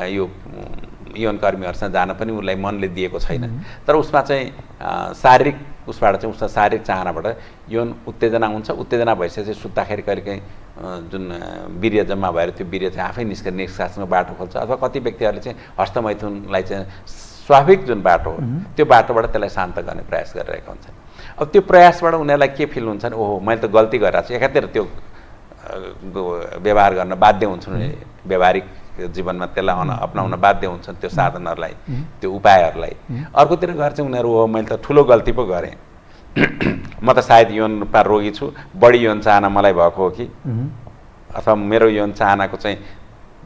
यो यौनकर्मीहरूसँग जान पनि उसलाई मनले दिएको छैन तर उसमा चाहिँ शारीरिक उसबाट चाहिँ उसको शारीरिक चाहनाबाट यौन उत्तेजना हुन्छ उत्तेजना भइसकेपछि सुत्दाखेरि कहिलेकाहीँ जुन वीर्य जम्मा भएर त्यो वीर्य चाहिँ आफै निष्कासनको बाटो खोल्छ अथवा कति व्यक्तिहरूले चाहिँ हस्तमैथुनलाई चाहिँ स्वाभाविक जुन बाटो हो त्यो बाटोबाट त्यसलाई शान्त गर्ने प्रयास गरिरहेका हुन्छन् अब त्यो प्रयासबाट उनीहरूलाई के फिल हुन्छ ओहो मैले त गल्ती गरिरहेको छु एकातिर त्यो व्यवहार गर्न बाध्य हुन्छन् व्यवहारिक जीवनमा त्यसलाई अपनाउन बाध्य हुन्छन् त्यो साधनहरूलाई त्यो उपायहरूलाई अर्कोतिर गएर चाहिँ उनीहरू हो मैले त ठुलो गल्ती पो गरेँ म त सायद यौन रूपमा रोगी छु बढी यौन चाहना मलाई भएको हो कि अथवा मेरो यौन चाहनाको चाहिँ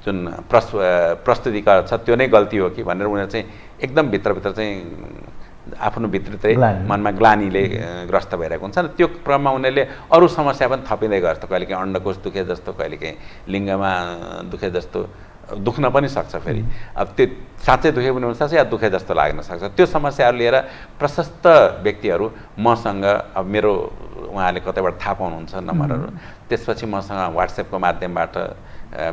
जुन प्रस्तुतिकरण छ त्यो नै गल्ती हो कि भनेर उनीहरू चाहिँ एकदम भित्रभित्र चाहिँ आफ्नो भित्रभित्रै मनमा ग्लानीले ग्रस्त भइरहेको हुन्छ त्यो क्रममा उनीहरूले अरू समस्या पनि थपिँदै गर्छ कहिलेकाहीँ अन्डकोष दुखे जस्तो कहिलेकाहीँ लिङ्गमा दुखे जस्तो दुख्न पनि सक्छ फेरि अब त्यो साँच्चै दुखे पनि हुनसक्छ या दुखे जस्तो लाग्न सक्छ त्यो समस्याहरू लिएर प्रशस्त व्यक्तिहरू मसँग अब मेरो उहाँले कतैबाट थाहा पाउनुहुन्छ नम्बरहरू त्यसपछि मसँग वाट्सएपको माध्यमबाट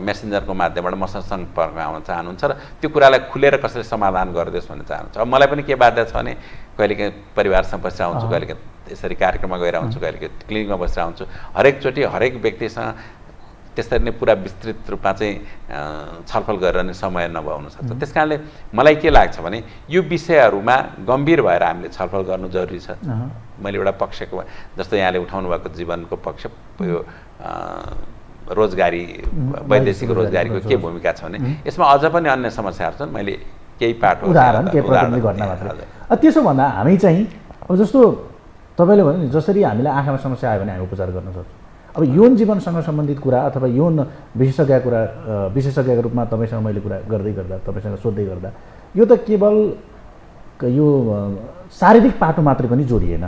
मेसेन्जरको माध्यमबाट मसँग सम्पर्कमा आउन चाहनुहुन्छ र त्यो कुरालाई खुलेर कसरी समाधान गरिदियोस् भन्ने चाहनुहुन्छ अब मलाई पनि के बाध्य छ भने कहिलेकाहीँ परिवारसँग बसेर आउँछु कहिलेकाहीँ यसरी कार्यक्रममा गएर आउँछु कहिलेकाहीँ क्लिनिकमा बसेर आउँछु हरेकचोटि हरेक व्यक्तिसँग त्यसरी नै पुरा विस्तृत रूपमा चाहिँ छलफल गरेर नै समय नभए हुनसक्छ। त्यस कारणले मलाई के लाग्छ भने यो विषयहरूमा गम्भीर भएर हामीले छलफल गर्नु जरुरी छ। मैले एउटा पक्षको जस्तो यहाँले उठाउनु भएको जीवनको पक्ष यो रोजगारी वैदेशिक रोजगारीको के भूमिका छ भने यसमा अझ पनि अन्य समस्याहरू छन्। मैले केही पाठ उदाहरण के प्रतिनिधि घटना मात्रै। त्यसो भन्दा हामी चाहिँ अब जस्तो तपाईँले भन्यो नि जसरी हामीलाई आँखामा समस्या आयो भने हामी उपचार गर्न सक्छौँ। अब यौन जीवनसँग सम्बन्धित कुरा अथवा यौन विशेषज्ञको रूपमा तपाईँसँग मैले कुरा गर्दै गर्दा तपाईँसँग सोध्दै गर्दा यो त केवल यो शारीरिक पाटो मात्रै पनि जोडिएन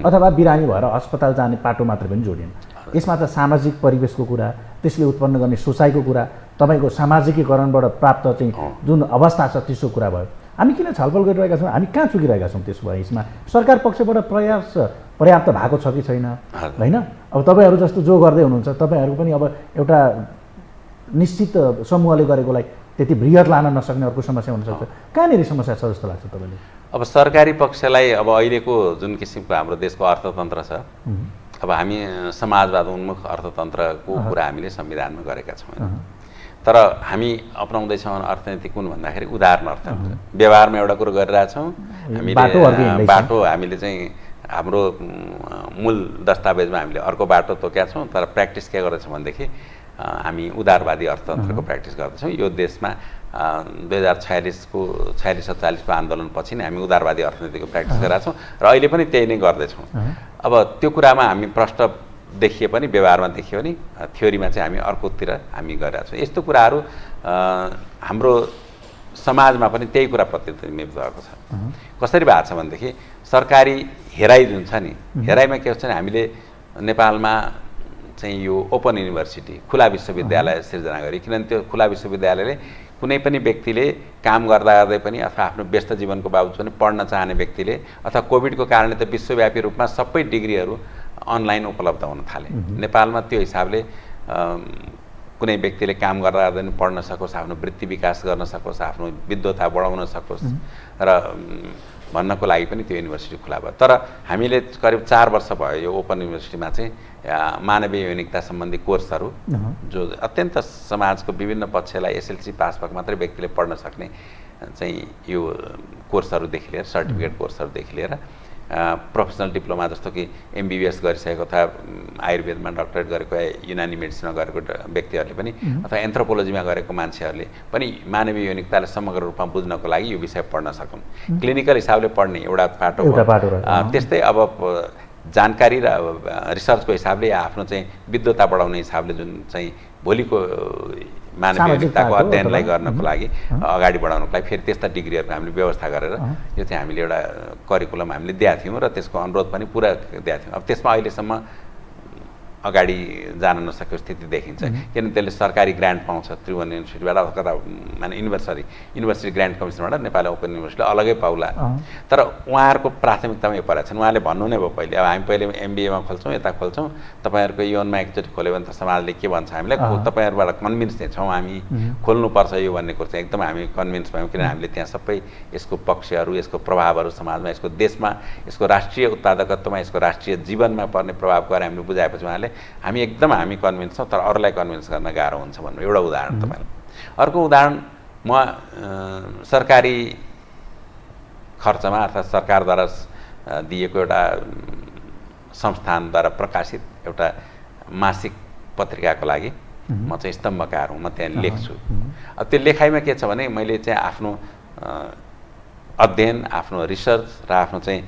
अथवा बिरामी भएर अस्पताल जाने पाटो मात्रै पनि जोडिएन। यसमा त सामाजिक परिवेशको कुरा, त्यसले उत्पन्न गर्ने सोचाइको कुरा, तपाईँको सामाजिकीकरणबाट प्राप्त चाहिँ जुन अवस्था छ त्यसको कुरा भयो। हामी किन छलफल गरिरहेका छौँ? हामी कहाँ चुकिरहेका छौँ? त्यसो भए यसमा सरकार पक्षबाट प्रयास पर्याप्त भएको छ कि छैन होइन? अब तपाईँहरू जस्तो जो गर्दै हुनुहुन्छ तपाईँहरू पनि अब एउटा निश्चित समूहले गरेकोलाई त्यति बृहत लान नसक्ने अर्को समस्या हुनसक्छ। कहाँनिर समस्या छ जस्तो लाग्छ तपाईँले? अब सरकारी पक्षलाई अब अहिलेको जुन किसिमको हाम्रो देशको अर्थतन्त्र छ, अब हामी समाजवाद उन्मुख अर्थतन्त्रको कुरा हामीले संविधानमा गरेका छौँ। तर हामी अपनाउँदैछौँ अर्थनीति कुन भन्दाखेरि उदाहरण अर्थतन्त्र। व्यवहारमा एउटा कुरो गरिरहेछौँ हामीले, बाटो हामीले चाहिँ हाम्रो मूल दस्तावेजमा हामीले अर्को बाटो तोकेका छौँ, तर प्र्याक्टिस के गर्दैछौँ भनेदेखि हामी उदारवादी अर्थतन्त्रको प्र्याक्टिस गर्दैछौँ। यो देशमा 2046-47को आन्दोलनपछि नै हामी उदारवादी अर्थनीतिको प्र्याक्टिस गरेका छौँ र अहिले पनि त्यही नै गर्दैछौँ। अब त्यो कुरामा हामी प्रष्ट देखिए पनि, व्यवहारमा देखियो भने, थ्योरीमा चाहिँ हामी अर्कोतिर हामी गरिरहेका छौँ। यस्तो कुराहरू हाम्रो समाजमा पनि त्यही कुरा प्रतिबिम्बित भएको छ। कसरी भएको छ भनेदेखि सरकारी हेराइ जुन छ नि, हेराइमा के हुन्छ भने हामीले नेपालमा चाहिँ यो ओपन युनिभर्सिटी खुला विश्वविद्यालय सिर्जना गरी, किनभने त्यो खुला विश्वविद्यालयले कुनै पनि व्यक्तिले काम गर्दा गर्दै पनि अथवा आफ्नो व्यस्त जीवनको बावजुद पनि पढ्न चाहने व्यक्तिले अथवा कोभिडको कारणले त विश्वव्यापी रूपमा सबै डिग्रीहरू अनलाइन उपलब्ध हुन थाले। नेपालमा त्यो हिसाबले कुनै व्यक्तिले काम गर्दा गर्दै पनि पढ्न सकोस्, आफ्नो वृत्ति विकास गर्न सकोस्, आफ्नो विद्वता बढाउन सकोस् र भन्नको लागि पनि त्यो युनिभर्सिटी खुला भयो। तर हामीले करिब 4 वर्ष भयो यो ओपन युनिभर्सिटीमा चाहिँ मानवीय यौनिकता सम्बन्धी कोर्सहरू जो अत्यन्त समाजको विभिन्न पक्षलाई एसएलसी पास भएको मात्रै व्यक्तिले पढ्न सक्ने चाहिँ यो कोर्सहरूदेखि लिएर सर्टिफिकेट कोर्सहरूदेखि लिएर प्रोफेसनल डिप्लोमा जस्तो कि एमबिबिएस गरिसकेको अथवा आयुर्वेदमा डक्टरेट गरेको या युनानी मेडिसिनमा गरेको व्यक्तिहरूले पनि अथवा एन्थ्रोपोलोजीमा गरेको मान्छेहरूले पनि मानवीय यौनिकतालाई समग्र रूपमा बुझ्नको लागि यो विषय पढ्न सकुन्। क्लिनिकल हिसाबले पढ्ने एउटा पाटो हो। त्यस्तै अब जानकारी र रिसर्चको हिसाबले या आफ्नो चाहिँ विद्वता बढाउने हिसाबले जुन चाहिँ भोलिको मानवीय यौनिकताको अध्ययनलाई गर्नको लागि अगाडि बढाउनको लागि फेरि त्यस्ता डिग्रीहरूको हामीले व्यवस्था गरेर यो चाहिँ हामीले एउटा करिकुलम हामीले दिएका थियौँ र त्यसको अनुरोध पनि पुरा दिएका थियौँ। अब त्यसमा अहिलेसम्म अगाडि जान नसकेको स्थिति देखिन्छ, किनभने त्यसले सरकारी ग्रान्ट पाउँछ त्रिभुवन युनिभर्सिटीबाट अथवा माने युनिभर्सिटी ग्रान्ट कमिसनबाट नेपाली ओपन युनिभर्सिटीले अलगै पाउला। तर उहाँहरूको प्राथमिकतामा यो परेको छैन। उहाँले भन्नु नै भयो पहिले, अब हामी पहिले एमबिएमा खोल्छौँ, यता खोल्छौँ, तपाईँहरूको योनमा एकचोटि खोल्यो भने त समाजले के भन्छ हामीलाई, तपाईँहरूबाट कन्भिन्स नै छौँ हामी खोल्नुपर्छ यो भन्ने कुरो चाहिँ एकदम हामी कन्भिन्स भयौँ। किनभने हामीले त्यहाँ सबै यसको पक्षहरू, यसको प्रभावहरू समाजमा, यसको देशमा, यसको राष्ट्रिय उत्पादकत्वमा, यसको राष्ट्रिय जीवनमा पर्ने प्रभावको बारे हामीले बुझाएपछि उहाँले हामी कन्भिन्स छौँ, तर अरूलाई कन्भिन्स गर्न गाह्रो हुन्छ भन्नु एउटा उदाहरण तपाईँलाई। अर्को उदाहरण म सरकारी खर्चमा अर्थात् सरकारद्वारा दिएको एउटा संस्थानद्वारा प्रकाशित एउटा मासिक पत्रिकाको लागि म चाहिँ स्तम्भकार हुँ, म त्यहाँ लेख्छु। अब त्यो लेखाइमा के छ भने मैले चाहिँ आफ्नो अध्ययन, आफ्नो रिसर्च र आफ्नो चाहिँ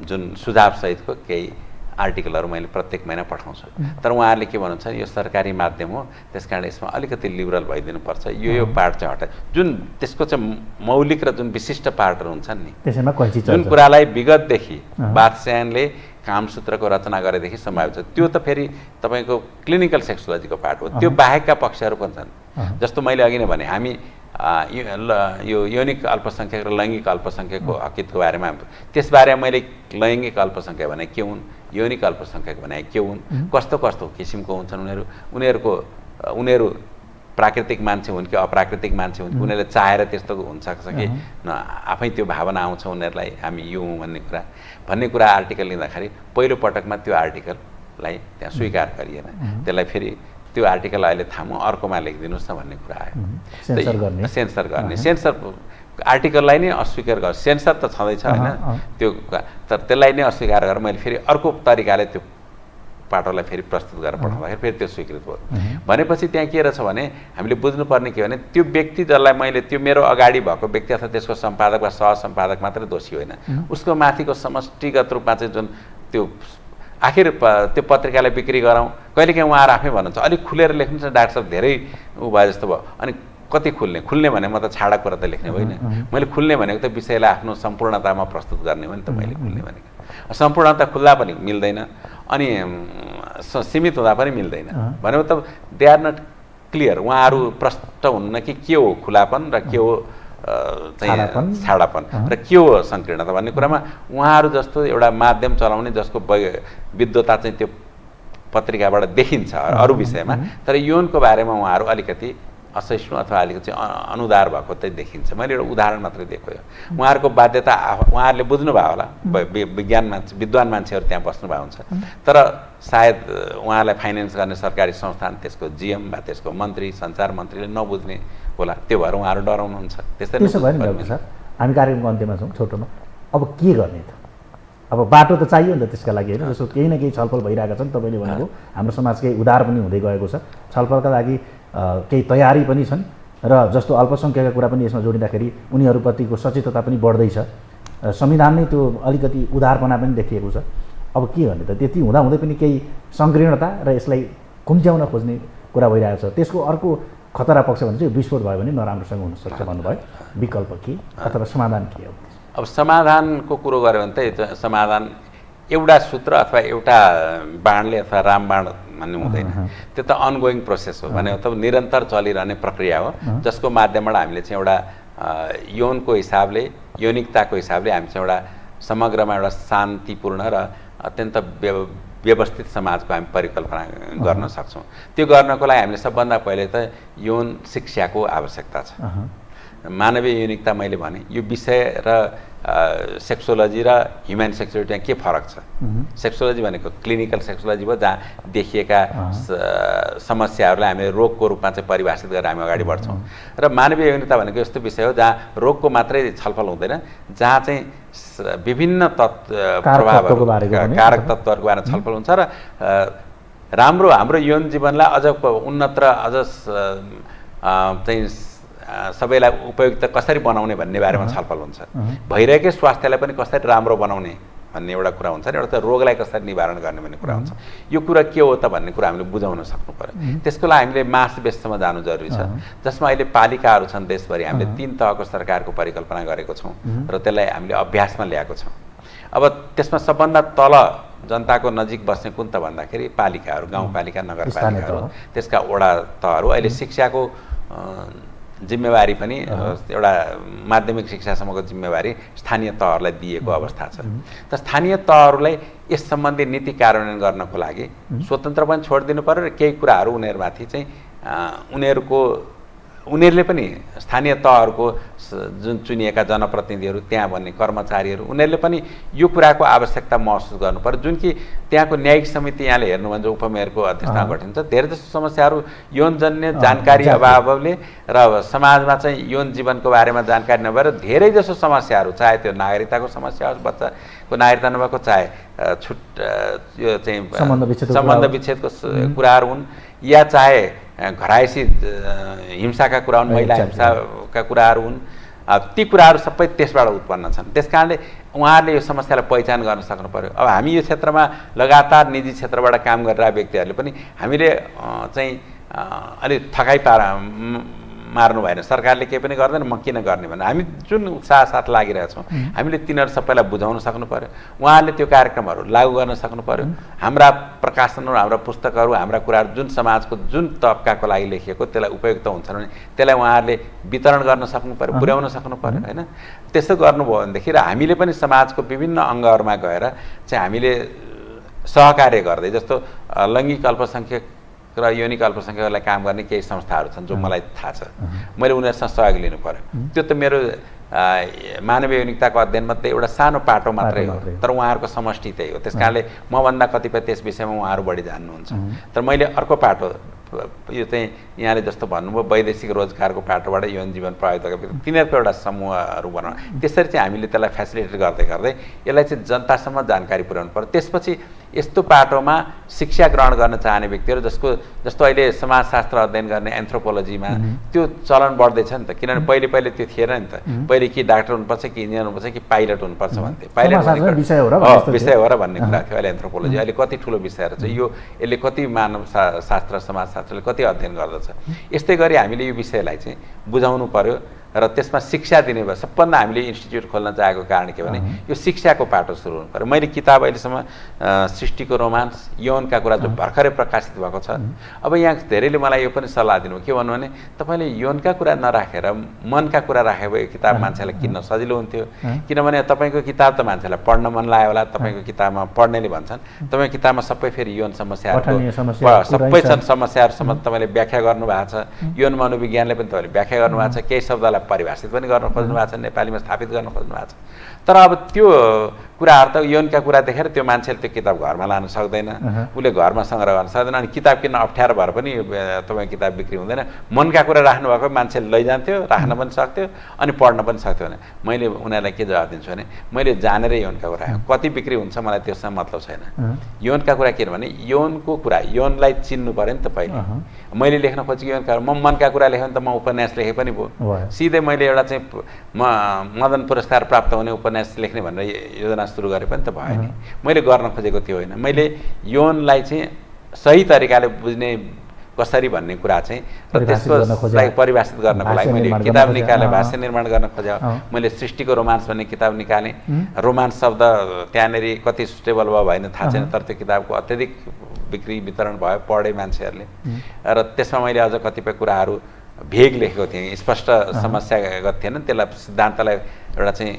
जुन सुझावसहितको केही आर्टिकलहरू मैले प्रत्येक महिना पठाउँछु। तर उहाँहरूले के भन्नुहुन्छ, यो सरकारी माध्यम हो, त्यस कारण यसमा अलिकति लिबरल भइदिनुपर्छ, यो पार्ट चाहिँ हटाए। जुन त्यसको चाहिँ मौलिक र जुन विशिष्ट पार्टहरू हुन्छन् नि, त्यसैमा जुन कुरालाई विगतदेखि वात्स्यायनले कामसूत्रको रचना गरेदेखि सम्भावित छ, त्यो त फेरि तपाईँको क्लिनिकल सेक्सोलोजीको पार्ट हो। त्यो बाहेकका पक्षहरू पनि छन्। जस्तो मैले अघि नै भने हामी यो यौनिक अल्पसङ्ख्यक र लैङ्गिक अल्पसङ्ख्यकको हकितको बारेमा, त्यसबारे मैले लैङ्गिक अल्पसङ्ख्यक भने के हुन्, यौनिक अल्पसङ्ख्यक भने के हुन्, कस्तो कस्तो किसिमको हुन्छन् उनीहरू प्राकृतिक मान्छे हुन् कि अप्राकृतिक मान्छे हुन्, उनीहरूले चाहेर त्यस्तो हुन्छ कि आफै त्यो भावना आउँछ उनीहरूलाई हामी यो हौँ भन्ने कुरा आर्टिकल लिँदाखेरि पहिलो पटकमा त्यो आर्टिकल लाई त्यहाँ स्वीकार गरिएन। त्यसलाई फेरि त्यो आर्टिकल अहिले थामौँ, अर्कोमा लेखिदिनुहोस् न भन्ने कुरा आयो। सेन्सर गर्ने सेन्सर आर्टिकललाई नै अस्वीकार गर्छ। सेन्सर त छँदैछ होइन त्यो, तर त्यसलाई नै अस्वीकार गरेर मैले फेरि अर्को तरिकाले त्यो पाटोलाई फेरि प्रस्तुत गरेर पठाउँदाखेरि फेरि त्यो स्वीकृत भयो। भनेपछि त्यहाँ के रहेछ भने हामीले बुझ्नुपर्ने के भने त्यो व्यक्ति जसलाई मैले त्यो मेरो अगाडि भएको व्यक्ति अथवा त्यसको सम्पादक वा सहसम्पादक मात्रै दोषी होइन, उसको माथिको समष्टिगत रूपमा चाहिँ जुन त्यो आखिर त्यो पत्रिकालाई बिक्री गराउँ, कहिलेकाहीँ उहाँहरू आफै भन्नुहुन्छ अलिक खुलेर लेख्नुहोस् न डाक्टर साहब, धेरै उ भयो जस्तो भयो। अनि कति खुल्ने भने म त छाडा कुरा त लेख्ने होइन, मैले खुल्ने भनेको त विषयलाई आफ्नो सम्पूर्णतामा प्रस्तुत गर्ने हो नि त मैले खुल्ने भनेको। सम्पूर्णता खुल्दा पनि मिल्दैन अनि सीमित हुँदा पनि मिल्दैन भनेको त दे आर नट क्लियर। उहाँहरू प्रष्ट हुन्न कि के हो खुलापन र के हो चाहिँ छाडापन र के हो सङ्कीर्णता भन्ने कुरामा उहाँहरू जस्तो एउटा माध्यम चलाउने जसको विद्वता चाहिँ त्यो पत्रिकाबाट देखिन्छ अरू विषयमा, तर यौनको बारेमा उहाँहरू अलिकति असहिष्णु अथवा अलिकति अनुदार भएको चाहिँ देखिन्छ। मैले एउटा उदाहरण मात्रै दिएको यो। उहाँहरूको बाध्यता उहाँहरूले बुझ्नुभयो होला, विद्वान मान्छेहरू त्यहाँ बस्नुभएको हुन्छ, तर सायद उहाँलाई फाइनेन्स गर्ने सरकारी संस्थान, त्यसको जिएम वा त्यसको मन्त्री, सञ्चार मन्त्रीले नबुझ्ने होला, त्यो भएर उहाँहरू डराउनुहुन्छ। त्यसो भयो नि डाक्टर साहब, हामी कार्यक्रमको अन्त्यमा छौँ छोटोमा। अब के गर्ने त? अब बाटो त चाहियो नि त त्यसका लागि होइन। जस्तो केही न केही छलफल भइरहेका छन्, तपाईँले भनेको हाम्रो समाज केही उदार पनि हुँदै गएको छ, छलफलका लागि केही तयारी पनि छन् र जस्तो अल्पसङ्ख्यकका कुरा पनि यसमा जोडिँदाखेरि उनीहरूप्रतिको सचेतता पनि बढ्दैछ, संविधान नै त्यो अलिकति उदारपना पनि देखिएको छ। अब के गर्ने त? त्यति हुँदाहुँदै पनि केही सङ्कीर्णता र यसलाई कुम्च्याउन खोज्ने कुरा भइरहेको छ। त्यसको अर्को खतरा पक्ष भने चाहिँ विस्फोट भयो भने नराम्रोसँग हुनसक्छ भन्नुभयो। विकल्प के अथवा समाधान के हो? अब समाधानको कुरो गऱ्यो भने त समाधान एउटा सूत्र अथवा एउटा बाणले अथवा रामबाण भन्ने हुँदैन, त्यो त अनगोइङ प्रोसेस हो, भने त निरन्तर चलिरहने प्रक्रिया हो, जसको माध्यमबाट हामीले चाहिँ एउटा यौनको हिसाबले, यौनिकताको हिसाबले हामी चाहिँ एउटा समग्रमा एउटा शान्तिपूर्ण र अत्यन्त व्यवस्थित समाजको हामी परिकल्पना गर्न सक्छौँ। त्यो गर्नको लागि हामीले सबभन्दा पहिले त यौन शिक्षाको आवश्यकता छ। मानवीय यौनिकता मैले भने यो विषय र सेक्सोलोजी र ह्युमन सेक्सुअलिटीमा के फरक छ? सेक्सोलोजी भनेको क्लिनिकल सेक्सोलोजी भयो, जहाँ देखिएका समस्याहरूलाई हामीले रोगको रूपमा चाहिँ परिभाषित गरेर हामी अगाडि बढ्छौँ, र मानवीय यौनिकता भनेको यस्तो विषय हो जहाँ रोगको मात्रै छलफल हुँदैन, जहाँ चाहिँ विभिन्न प्रभावहरू, कारक तत्त्वहरूको बारेमा छलफल हुन्छ र राम्रो हाम्रो यौन जीवनलाई अझ उन्नत र अझ चाहिँ सबैलाई उपयुक्त कसरी बनाउने भन्ने बारेमा छलफल हुन्छ। भइरहेकै स्वास्थ्यलाई पनि कसरी राम्रो बनाउने भन्ने एउटा कुरा हुन्छ, र एउटा त रोगलाई कसरी निवारण गर्ने भन्ने कुरा हुन्छ। यो कुरा के हो त भन्ने कुरा हामीले बुझाउन सक्नु पर्यो। त्यसको लागि हामीले मास बेससम्म जानु जरुरी छ, जसमा अहिले पालिकाहरू छन् देशभरि। हामीले 3 तहको सरकारको परिकल्पना गरेको छौँ र त्यसलाई हामीले अभ्यासमा ल्याएको छौँ। अब त्यसमा सबभन्दा तल जनताको नजिक बस्ने कुन त भन्दाखेरि पालिकाहरू, गाउँपालिका, नगरपालिकाहरू, त्यसका वडा तहहरू। अहिले शिक्षाको जिम्मेवारी पनि एउटा माध्यमिक शिक्षासम्मको जिम्मेवारी स्थानीय तहहरूलाई दिएको अवस्था छ। त स्थानीय तहहरूलाई यस सम्बन्धी नीति कार्यान्वयन गर्नको लागि स्वतन्त्र पनि छोडिदिनु पर्यो र केही कुराहरू उनीहरूमाथि चाहिँ उनीहरूले पनि स्थानीय तहहरूको जुन चुनिएका जनप्रतिनिधिहरू, त्यहाँ भन्ने कर्मचारीहरू, उनीहरूले पनि यो कुराको आवश्यकता महसुस गर्नु पर्यो। जुन कि त्यहाँको न्यायिक समिति यहाँले हेर्नुभयो भने उपमेयरको अध्यक्षतामा गठिन्छ, धेरै जसो समस्याहरू यौनजन्य जानकारी अभावले र समाजमा चाहिँ यौन जीवनको बारेमा जानकारी नभएर धेरै जसो समस्याहरू, चाहे त्यो नागरिकताको समस्या होस्, बच्चाको नागरिकता नभएको, चाहे यो चाहिँ सम्बन्ध विच्छेदको कुराहरू हुन्, या चाहे घरायसी हिंसाका कुरा हुन्, महिला हिंसाका कुराहरू हुन्, ती कुराहरू सबै त्यसबाट उत्पन्न छन्। त्यस कारणले उहाँहरूले यो समस्यालाई पहिचान गर्न सक्नु पर्यो। अब हामी यो क्षेत्रमा लगातार निजी क्षेत्रबाट काम गरिरहेका व्यक्तिहरूले पनि हामीले चाहिँ अलि थकाइ मार्नु भएन, सरकारले केही पनि गर्दैन, म किन गर्ने भनेर हामी जुन उत्साह साथ लागिरहेछौँ, हामीले तिनीहरू सबैलाई बुझाउन सक्नु पर्यो। उहाँहरूले त्यो कार्यक्रमहरू लागू गर्न सक्नु पर्यो। हाम्रा प्रकाशनहरू, हाम्रा पुस्तकहरू, हाम्रा कुराहरू जुन समाजको जुन तबकाको लागि लेखिएको त्यसलाई उपयुक्त हुन्छन् भने त्यसलाई उहाँहरूले वितरण गर्न सक्नु पर्यो, पुर्याउन सक्नु पर्यो होइन। त्यसो गर्नुभयो भनेदेखि र हामीले पनि समाजको विभिन्न अङ्गहरूमा गएर चाहिँ हामीले सहकार्य गर्दै, जस्तो लैङ्गिक अल्पसङ्ख्यक र यौनिक अल्पसङ्ख्यकहरूलाई काम गर्ने केही संस्थाहरू छन् जो मलाई थाहा छ, मैले उनीहरूसँग सहयोग लिनु पर्यो। त्यो त मेरो मानवीय यौनिकताको अध्ययन मात्रै एउटा सानो पाटो मात्रै हो, तर उहाँहरूको समष्टि त्यही हो। त्यस कारणले मभन्दा कतिपय त्यस विषयमा उहाँहरू बढी जान्नुहुन्छ। तर मैले अर्को पाटो, यो चाहिँ यहाँले जस्तो भन्नुभयो वैदेशिक रोजगारको पाटोबाट यौन जीवन प्रभावित गरेको तिनीहरूको एउटा समूहहरू बनाउन, त्यसरी चाहिँ हामीले त्यसलाई फेसिलिटेट गर्दै गर्दै यसलाई चाहिँ जनतासम्म जानकारी पुर्याउनु पर्यो। त्यसपछि यस्तो पाटोमा शिक्षा ग्रहण गर्न चाहने व्यक्तिहरू जस्तो अहिले समाजशास्त्र अध्ययन गर्ने एन्थ्रोपोलोजीमा त्यो चलन बढ्दैछ नि त, किनभने पहिले त्यो थिएन नि त। पहिले कि डाक्टर हुनुपर्छ कि इन्जिनियर हुनुपर्छ कि पाइलट हुनुपर्छ भन्थे, पाइलट विषय हो र भन्ने कुरा थियो। अहिले एन्थ्रोपोलोजी अहिले कति ठुलो विषयहरू छ, यसले कति मानव शास्त्र समाजशास्त्रले कति अध्ययन गर्दछ। यस्तै गरी हामीले यो विषयलाई चाहिँ बुझाउनु पर्यो र त्यसमा शिक्षा दिने भयो। सबभन्दा हामीले इन्स्टिट्युट खोल्न चाहेको कारण के भने यो शिक्षाको पाटो सुरु हुनु पर्यो। मैले किताब अहिलेसम्म सृष्टिको रोमान्स यौनका कुरा जो भर्खरै प्रकाशित भएको छ, अब यहाँ धेरैले मलाई यो पनि सल्लाह दिनु के भन्नु भने तपाईँले यौनका कुरा नराखेर मनका कुरा राखे भए किताब मान्छेलाई किन्न सजिलो हुन्थ्यो। किनभने तपाईँको किताब त मान्छेलाई पढ्न मन लाग्यो होला, तपाईँको किताबमा पढ्नेले भन्छन् तपाईँको किताबमा सबै फेरि यौन समस्याहरू सबै छन्, समस्याहरूसम्म तपाईँले व्याख्या गर्नुभएको छ। यौन मनोविज्ञानले पनि तपाईँले व्याख्या गर्नुभएको छ, केही शब्दलाई परिभाषित पनि गर्न खोज्नु भएको छ, नेपालीमा स्थापित गर्न खोज्नु भएको छ। तर अब त्यो कुराहरू त यौनका कुरा देखेर त्यो मान्छेले त्यो किताब घरमा लान सक्दैन, उसले घरमा सङ्ग्रह गर्न सक्दैन, अनि किताब किन्न अप्ठ्यारो भएर पनि तपाईँ किताब बिक्री हुँदैन। मनका कुरा राख्नुभएको मान्छेले लैजान्थ्यो, राख्न पनि सक्थ्यो अनि पढ्न पनि सक्थ्यो भने मैले उनीहरूलाई के जवाब दिन्छु भने मैले जानेरै यौनका कुरा कति बिक्री हुन्छ मलाई त्यससँग मतलब छैन। यौनका कुरा के भने यौनको कुरा, यौनलाई चिन्नु पऱ्यो नि त पहिले। मैले लेख्न खोजेको यौनका म मनका कुरा लेखेँ भने त म उपन्यास लेखे पनि भयो। सिधै मैले एउटा चाहिँ मदन पुरस्कार प्राप्त हुने उपन्यास लेख्ने भनेर योजना सुरु गरे पनि त भयो नि। मैले गर्न खोजेको त्यो होइन। मैले यौनलाई चाहिँ सही तरिकाले बुझ्ने कसरी भन्ने कुरा चाहिँ र त्यसलाई परिभाषित गर्नको लागि मैले किताब निकालेँ, भाष्य निर्माण गर्न खोजेँ। मैले सृष्टिको रोमान्स भन्ने किताब निकालेँ। रोमान्स शब्द त्यहाँनिर कति सुटेबल भयो भएन थाहा छैन, तर त्यो किताबको अत्यधिक बिक्री वितरण भयो, पढे मान्छेहरूले। र त्यसमा मैले अझ कतिपय कुराहरू भेग लेखेको थिएँ, स्पष्ट समस्यागत थिएन। त्यसलाई सिद्धान्तलाई एउटा चाहिँ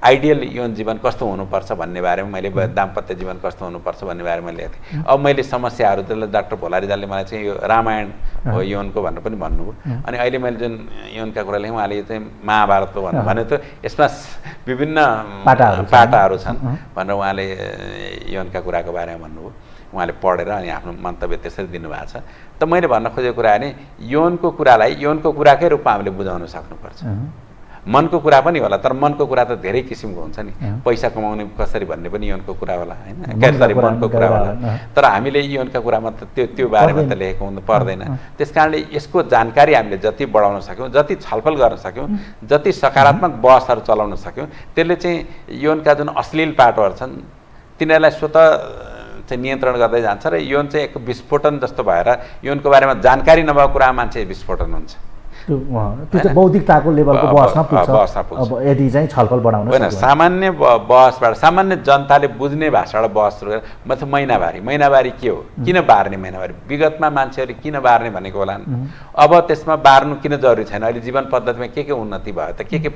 आइडियल यौन जीवन कस्तो हुनुपर्छ भन्ने बारेमा मैले, दाम्पत्य जीवन कस्तो हुनुपर्छ भन्ने बारेमा लेखेको थिएँ। अब मैले समस्याहरू त्यसलाई डाक्टर भोला रिजालले मलाई चाहिँ यो रामायण हो यौनको भनेर पनि भन्नुभयो। अनि अहिले मैले जुन यौनका कुरा लेखेँ उहाँले यो चाहिँ महाभारत हो भने त यसमा विभिन्न पाटाहरू छन् भनेर उहाँले यौनका कुराको बारेमा भन्नुभयो। उहाँले पढेर अनि आफ्नो मन्तव्य त्यसरी दिनुभएको छ। त मैले भन्न खोजेको कुरा भने यौनको कुरालाई यौनको कुराकै रूपमा हामीले बुझाउन सक्नुपर्छ। मनको कुरा पनि होला, तर मनको कुरा त धेरै किसिमको हुन्छ नि। पैसा कमाउने कसरी भन्ने पनि यौनको कुरा होला होइन, मनको कुरा होला। तर हामीले यौनका कुरामा त त्यो बारेमा त लेखेको हुनु पर्दैन। त्यस कारणले यसको जानकारी हामीले जति बढाउन सक्यौँ, जति छलफल गर्न सक्यौँ, जति सकारात्मक बहसहरू चलाउन सक्यौँ, त्यसले चाहिँ यौनका जुन अश्लील पाटोहरू छन् तिनीहरूलाई स्वतः चाहिँ नियन्त्रण गर्दै जान्छ र यौन चाहिँ एक विस्फोटन जस्तो भएर यौनको बारेमा जानकारी नभएको कुरा मान्छे विस्फोटन हुन्छ। त्यो चाहिँ बौद्धिकताको लेभलको बहसमा पुग्छ। अब यदि चाहिँ छलफल बढाउन होइन, सामान्य बहसबाट, सामान्य जनताले बुझ्ने भाषाबाट बहस सुरु गरेर मतलब महिनावारी के हो, किन बार्ने महिनावारी, विगतमा मान्छेहरूले किन बार्ने भनेको होला, अब त्यसमा बार्नु किन जरुरी छैन, अहिले जीवन पद्धतिमा के उन्नति भयो त, के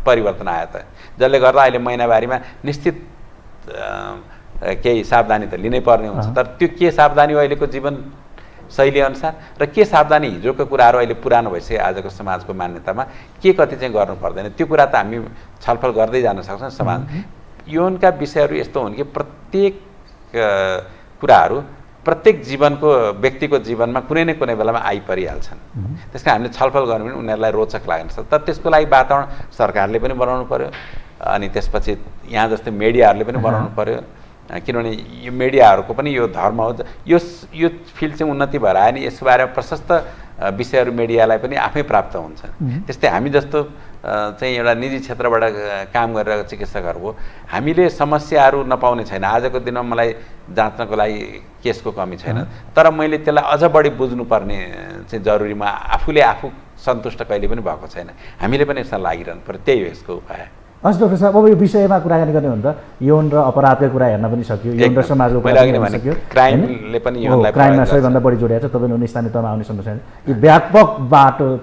परिवर्तन आयो त, जसले गर्दा अहिले महिनावारीमा निश्चित केही सावधानी त लिनै पर्ने हुन्छ। तर त्यो के सावधानी हो अहिलेको जीवन शैली अनुसार र के सावधानी हिजोको कुराहरू अहिले पुरानो भइसक्यो आजको समाजको मान्यतामा के कति चाहिँ गर्नु पर्दैन, त्यो कुरा त हामी छलफल गर्दै जान सक्छौँ। समाज यौनका विषयहरू यस्तो हुन् कि प्रत्येक कुराहरू प्रत्येक जीवनको व्यक्तिको जीवनमा कुनै न कुनै बेलामा आइपरिहाल्छन्। त्यस कारण हामीले छलफल गर्नु भने उनीहरूलाई रोचक लाग्न सक्छ। तर त्यसको लागि वातावरण सरकारले पनि बनाउनु पर्यो, अनि त्यसपछि यहाँ जस्तै मिडियाहरूले पनि बनाउनु पर्यो। किनभने यो मिडियाहरूको पनि यो धर्म हो, यो फिल्ड चाहिँ उन्नति भएर आयो नि यसको बारेमा प्रशस्त विषयहरू मिडियालाई पनि आफै प्राप्त हुन्छ। त्यस्तै हामी जस्तो चाहिँ एउटा निजी क्षेत्रबाट काम गरेर चिकित्सकहरू हो, हामीले समस्याहरू नपाउने छैन। आजको दिनमा मलाई जाँच्नको लागि केसको कमी छैन, तर मैले त्यसलाई अझ बढी बुझ्नुपर्ने चाहिँ जरुरीमा आफूले आफू सन्तुष्ट कहिले पनि भएको छैन। हामीले पनि यसमा लागिरहनु पर्यो, त्यही हो यसको उपाय। हस् डाक्टर साहब, अब यो विषयमा कुराकानी गर्ने हो भने त यौन र अपराधको कुरा हेर्न पनि सक्यो, यौन र समाजको कुरा हेर्न सक्यो, क्राइमले पनि क्राइममा सबैभन्दा बढी जोडिएको छ। तपाईँले स्थानीय तहमा आउने समस्या यो व्यापक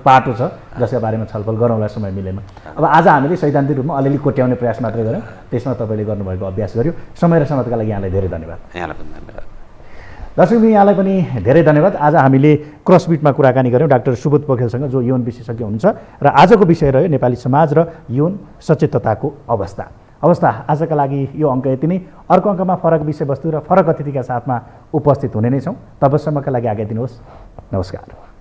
पाटो छ जसका बारेमा छलफल गरौँला समय मिलेमा। अब आज हामीले सैद्धान्तिक रूपमा अलिअलि कोट्याउने प्रयास मात्रै गऱ्यौँ, त्यसमा तपाईँले गर्नुभएको अभ्यास गर्यो। समय र समयका लागि यहाँलाई धेरै धन्यवाद। यहाँलाई पनि धन्यवाद। दर्शकबिन यहाँलाई पनि धेरै धन्यवाद। आज हामीले क्रसबिटमा कुराकानी गऱ्यौँ डाक्टर सुबोध पोखरेलसँग, जो यौन विशेषज्ञ हुनुहुन्छ, र आजको विषय रह्यो नेपाली समाज र यौन सचेतताको अवस्था। आजका लागि यो अङ्क यति नै। अर्को अङ्कमा फरक विषयवस्तु र फरक अतिथिका साथमा उपस्थित हुने नै छौँ। तबसम्मका लागि आज्ञा दिनुहोस्। नमस्कार।